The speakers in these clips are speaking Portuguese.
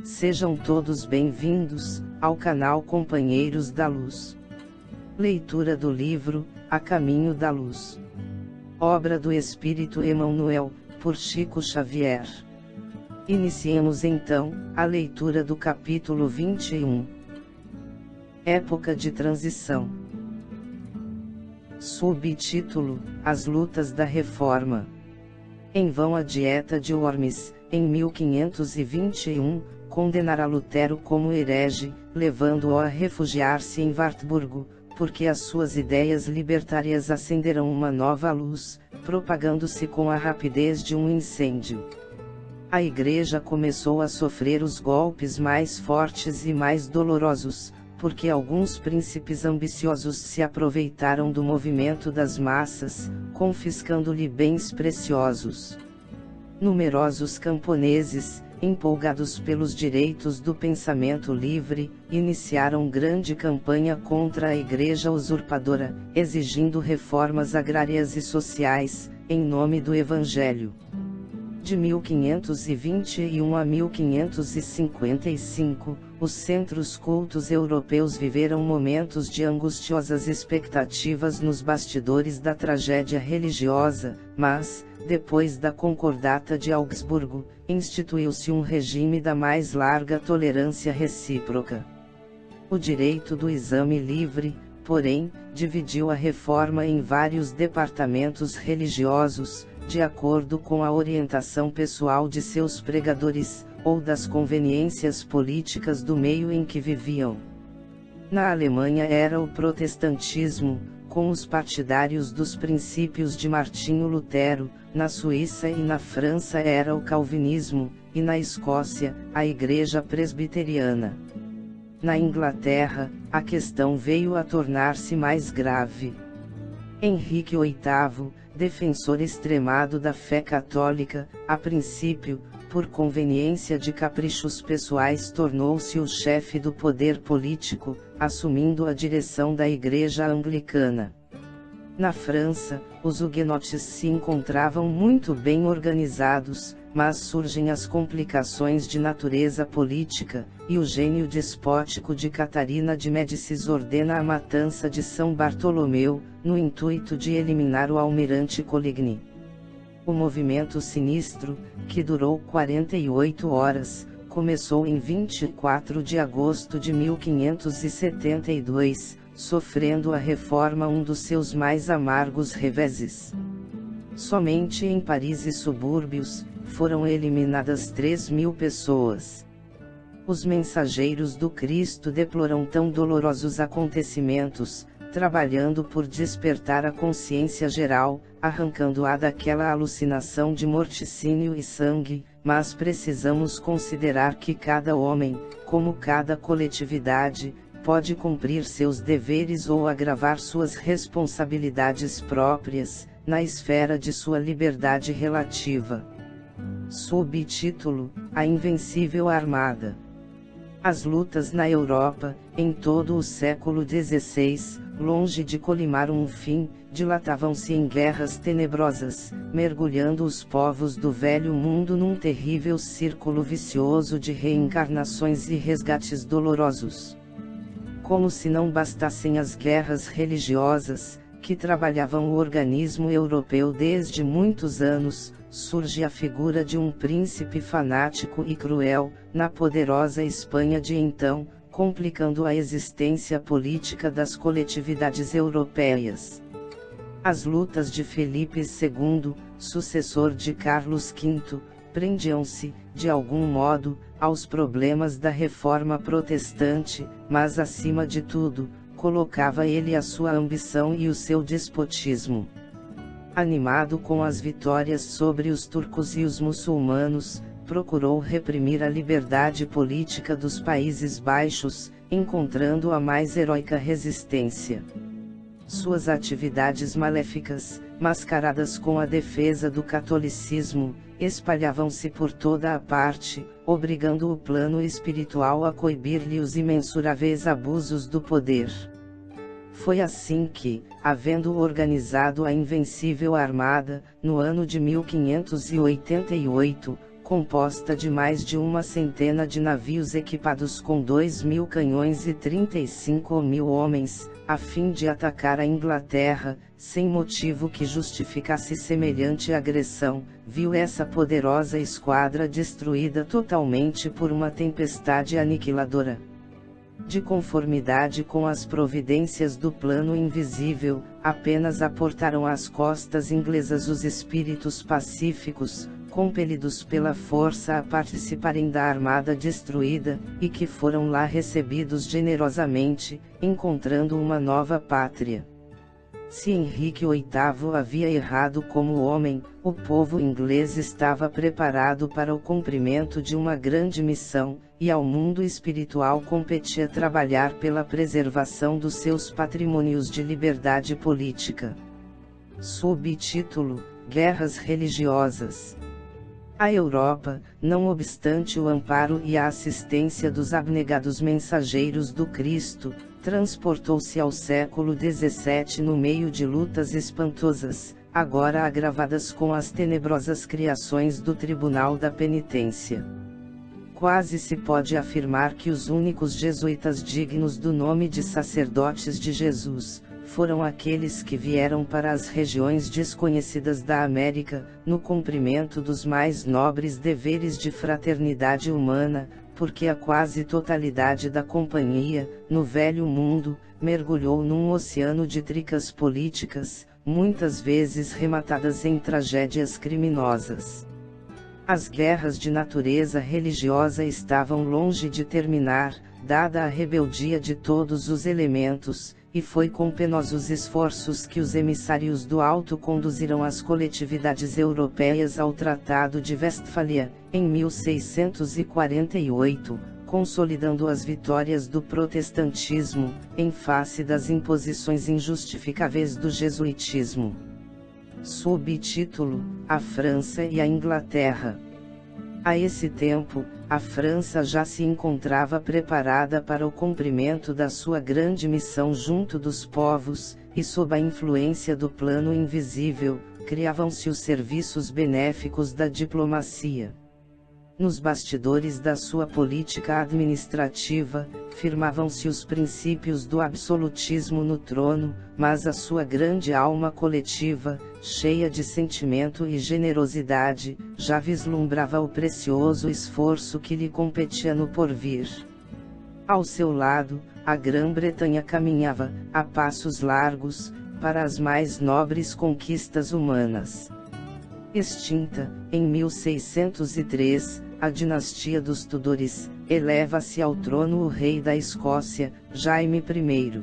Sejam todos bem-vindos ao canal Companheiros da Luz. Leitura do livro A Caminho da Luz. Obra do Espírito Emmanuel, por Chico Xavier. Iniciemos então a leitura do capítulo 21. Época de transição. Subtítulo: As lutas da reforma. Em vão a Dieta de Worms, em 1521, condenara Lutero como herege, levando-o a refugiar-se em Wartburgo, porque as suas ideias libertárias acenderam uma nova luz, propagando-se com a rapidez de um incêndio. A Igreja começou a sofrer os golpes mais fortes e mais dolorosos, porque alguns príncipes ambiciosos se aproveitaram do movimento das massas, confiscando-lhe bens preciosos. Numerosos camponeses, empolgados pelos direitos do pensamento livre, iniciaram grande campanha contra a Igreja usurpadora, exigindo reformas agrárias e sociais, em nome do Evangelho. De 1521 a 1555, os centros cultos europeus viveram momentos de angustiosas expectativas nos bastidores da tragédia religiosa, mas, depois da Concordata de Augsburgo, instituiu-se um regime da mais larga tolerância recíproca. O direito do exame livre, porém, dividiu a reforma em vários departamentos religiosos, de acordo com a orientação pessoal de seus pregadores, ou das conveniências políticas do meio em que viviam. Na Alemanha era o protestantismo, com os partidários dos princípios de Martinho Lutero; na Suíça e na França era o calvinismo, e na Escócia, a Igreja Presbiteriana. Na Inglaterra, a questão veio a tornar-se mais grave. Henrique VIII, defensor extremado da fé católica, a princípio, por conveniência de caprichos pessoais, tornou-se o chefe do poder político, assumindo a direção da Igreja Anglicana. Na França, os huguenotes se encontravam muito bem organizados, mas surgem as complicações de natureza política, e o gênio despótico de Catarina de Médicis ordena a matança de São Bartolomeu, no intuito de eliminar o almirante Coligny. O movimento sinistro, que durou 48 horas, começou em 24 de agosto de 1572, sofrendo a reforma um dos seus mais amargos reveses. Somente em Paris e subúrbios, foram eliminadas 3.000 pessoas. Os mensageiros do Cristo deploram tão dolorosos acontecimentos, trabalhando por despertar a consciência geral, arrancando-a daquela alucinação de morticínio e sangue, mas precisamos considerar que cada homem, como cada coletividade, pode cumprir seus deveres ou agravar suas responsabilidades próprias, na esfera de sua liberdade relativa. Subtítulo: A Invencível Armada. As lutas na Europa, em todo o século XVI, longe de colimar um fim, dilatavam-se em guerras tenebrosas, mergulhando os povos do velho mundo num terrível círculo vicioso de reencarnações e resgates dolorosos. Como se não bastassem as guerras religiosas, que trabalhavam o organismo europeu desde muitos anos, surge a figura de um príncipe fanático e cruel, na poderosa Espanha de então, complicando a existência política das coletividades europeias. As lutas de Felipe II, sucessor de Carlos V, prendiam-se, de algum modo, aos problemas da reforma protestante, mas acima de tudo, colocava ele a sua ambição e o seu despotismo. Animado com as vitórias sobre os turcos e os muçulmanos, procurou reprimir a liberdade política dos Países Baixos, encontrando a mais heróica resistência. Suas atividades maléficas, mascaradas com a defesa do catolicismo, espalhavam-se por toda a parte, obrigando o plano espiritual a coibir-lhe os imensuráveis abusos do poder. Foi assim que, havendo organizado a Invencível Armada, no ano de 1588, composta de mais de uma centena de navios equipados com 2.000 canhões e 35.000 homens, a fim de atacar a Inglaterra, sem motivo que justificasse semelhante agressão, viu essa poderosa esquadra destruída totalmente por uma tempestade aniquiladora. De conformidade com as providências do plano invisível, apenas aportaram às costas inglesas os espíritos pacíficos, compelidos pela força a participarem da armada destruída, e que foram lá recebidos generosamente, encontrando uma nova pátria. Se Henrique VIII havia errado como homem, o povo inglês estava preparado para o cumprimento de uma grande missão, e ao mundo espiritual competia trabalhar pela preservação dos seus patrimônios de liberdade política. Subtítulo: Guerras religiosas. A Europa, não obstante o amparo e a assistência dos abnegados mensageiros do Cristo, transportou-se ao século XVII no meio de lutas espantosas, agora agravadas com as tenebrosas criações do Tribunal da Penitência. Quase se pode afirmar que os únicos jesuítas dignos do nome de sacerdotes de Jesus, foram aqueles que vieram para as regiões desconhecidas da América, no cumprimento dos mais nobres deveres de fraternidade humana, porque a quase totalidade da companhia, no velho mundo, mergulhou num oceano de tricas políticas, muitas vezes rematadas em tragédias criminosas. As guerras de natureza religiosa estavam longe de terminar, dada a rebeldia de todos os elementos, e foi com penosos esforços que os emissários do Alto conduziram as coletividades europeias ao Tratado de Westfália, em 1648, consolidando as vitórias do protestantismo, em face das imposições injustificáveis do jesuitismo. Subtítulo: A França e a Inglaterra. A esse tempo, a França já se encontrava preparada para o cumprimento da sua grande missão junto dos povos, e sob a influência do plano invisível, criavam-se os serviços benéficos da diplomacia. Nos bastidores da sua política administrativa, firmavam-se os princípios do absolutismo no trono, mas a sua grande alma coletiva, cheia de sentimento e generosidade, já vislumbrava o precioso esforço que lhe competia no porvir. Ao seu lado, a Grã-Bretanha caminhava, a passos largos, para as mais nobres conquistas humanas. Extinta, em 1603, a dinastia dos Tudores, eleva-se ao trono o rei da Escócia, Jaime I.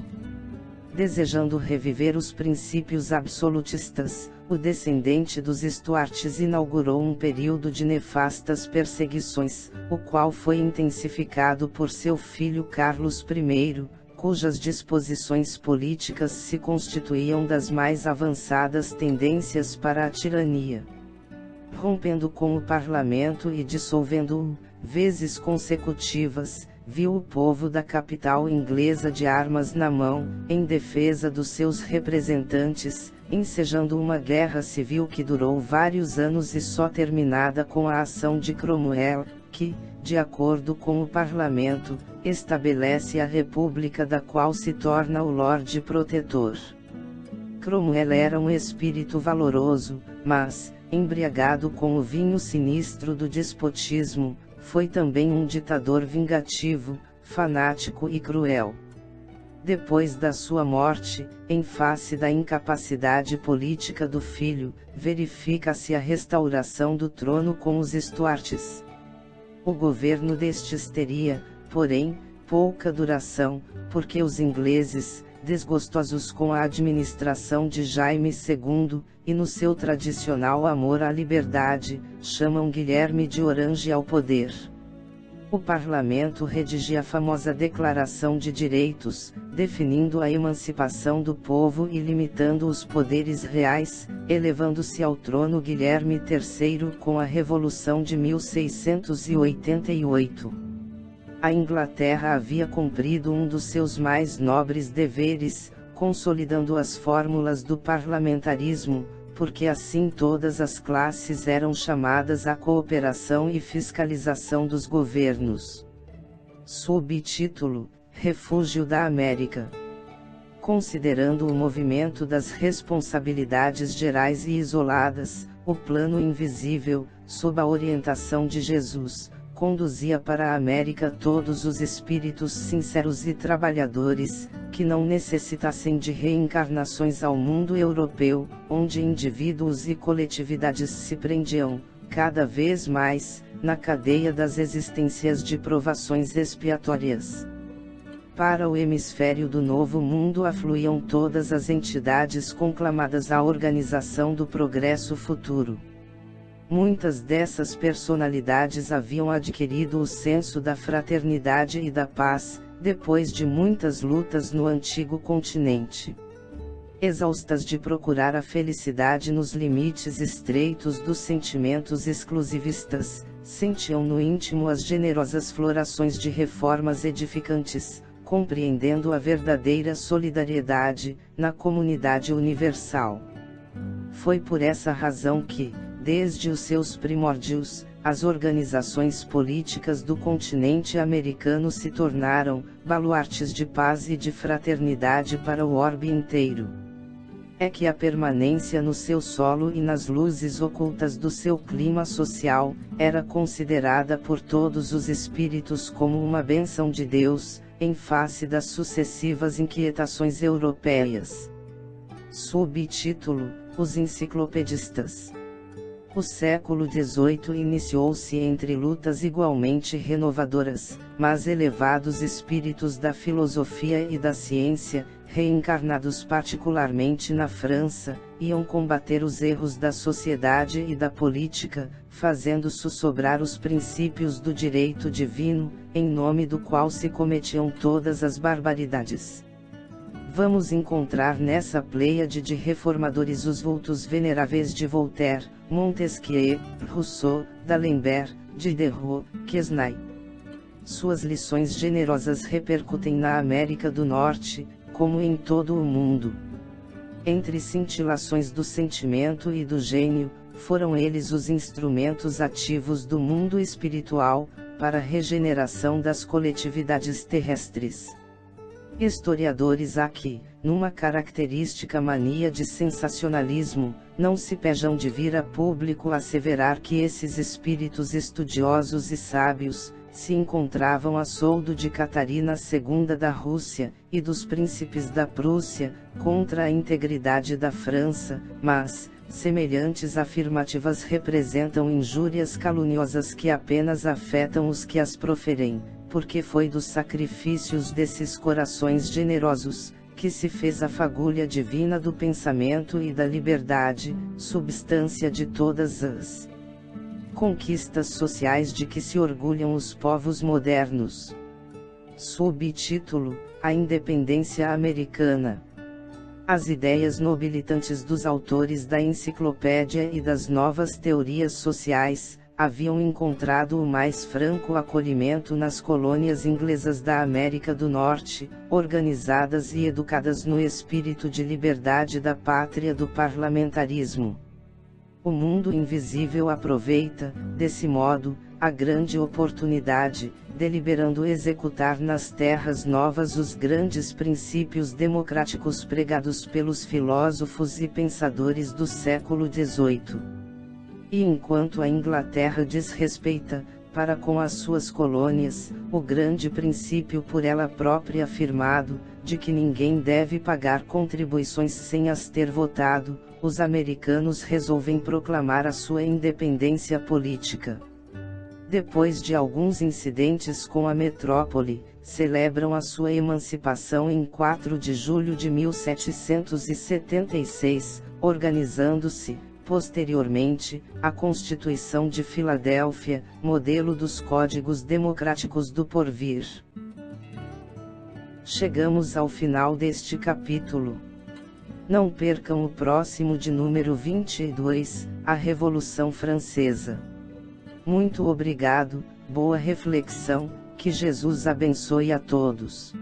Desejando reviver os princípios absolutistas, o descendente dos Stuarts inaugurou um período de nefastas perseguições, o qual foi intensificado por seu filho Carlos I, cujas disposições políticas se constituíam das mais avançadas tendências para a tirania. Rompendo com o parlamento e dissolvendo-o, vezes consecutivas, viu o povo da capital inglesa de armas na mão, em defesa dos seus representantes, ensejando uma guerra civil que durou vários anos e só terminada com a ação de Cromwell, que, de acordo com o parlamento, estabelece a república da qual se torna o Lorde Protetor. Cromwell era um espírito valoroso, mas, embriagado com o vinho sinistro do despotismo, foi também um ditador vingativo, fanático e cruel. Depois da sua morte, em face da incapacidade política do filho, verifica-se a restauração do trono com os Stuarts. O governo destes teria, porém, pouca duração, porque os ingleses, desgostosos com a administração de Jaime II, e no seu tradicional amor à liberdade, chamam Guilherme de Orange ao poder. O parlamento redigia a famosa Declaração de Direitos, definindo a emancipação do povo e limitando os poderes reais, elevando-se ao trono Guilherme III com a Revolução de 1688. A Inglaterra havia cumprido um dos seus mais nobres deveres, consolidando as fórmulas do parlamentarismo, porque assim todas as classes eram chamadas à cooperação e fiscalização dos governos. Subtítulo: Refúgio da América. Considerando o movimento das responsabilidades gerais e isoladas, o plano invisível, sob a orientação de Jesus, conduzia para a América todos os espíritos sinceros e trabalhadores, que não necessitassem de reencarnações ao mundo europeu, onde indivíduos e coletividades se prendiam, cada vez mais, na cadeia das existências de provações expiatórias. Para o hemisfério do Novo Mundo afluíam todas as entidades conclamadas à organização do progresso futuro. Muitas dessas personalidades haviam adquirido o senso da fraternidade e da paz, depois de muitas lutas no antigo continente. Exaustas de procurar a felicidade nos limites estreitos dos sentimentos exclusivistas, sentiam no íntimo as generosas florações de reformas edificantes, compreendendo a verdadeira solidariedade, na comunidade universal. Foi por essa razão que, desde os seus primórdios, as organizações políticas do continente americano se tornaram baluartes de paz e de fraternidade para o orbe inteiro. É que a permanência no seu solo e nas luzes ocultas do seu clima social, era considerada por todos os espíritos como uma bênção de Deus, em face das sucessivas inquietações europeias. Subtítulo: Os enciclopedistas. O século XVIII iniciou-se entre lutas igualmente renovadoras, mas elevados espíritos da filosofia e da ciência, reencarnados particularmente na França, iam combater os erros da sociedade e da política, fazendo sussobrar os princípios do direito divino, em nome do qual se cometiam todas as barbaridades. Vamos encontrar nessa pleiade de reformadores os vultos veneráveis de Voltaire, Montesquieu, Rousseau, D'Alembert, Diderot, Quesnay. Suas lições generosas repercutem na América do Norte, como em todo o mundo. Entre cintilações do sentimento e do gênio, foram eles os instrumentos ativos do mundo espiritual, para a regeneração das coletividades terrestres. Historiadores aqui, numa característica mania de sensacionalismo, não se pejam de vir a público asseverar que esses espíritos estudiosos e sábios, se encontravam a soldo de Catarina II da Rússia, e dos príncipes da Prússia, contra a integridade da França, mas, semelhantes afirmativas representam injúrias caluniosas que apenas afetam os que as proferem, porque foi dos sacrifícios desses corações generosos, que se fez a fagulha divina do pensamento e da liberdade, substância de todas as conquistas sociais de que se orgulham os povos modernos. Subtítulo: A independência americana. As ideias nobilitantes dos autores da enciclopédia e das novas teorias sociais, haviam encontrado o mais franco acolhimento nas colônias inglesas da América do Norte, organizadas e educadas no espírito de liberdade da pátria do parlamentarismo. O mundo invisível aproveita, desse modo, a grande oportunidade, deliberando executar nas terras novas os grandes princípios democráticos pregados pelos filósofos e pensadores do século XVIII. E enquanto a Inglaterra desrespeita, para com as suas colônias, o grande princípio por ela própria afirmado, de que ninguém deve pagar contribuições sem as ter votado, os americanos resolvem proclamar a sua independência política. Depois de alguns incidentes com a metrópole, celebram a sua emancipação em 4 de julho de 1776, organizando-se, posteriormente, a Constituição de Filadélfia, modelo dos códigos democráticos do porvir. Chegamos ao final deste capítulo. Não percam o próximo de número 22, a Revolução Francesa. Muito obrigado, boa reflexão, que Jesus abençoe a todos.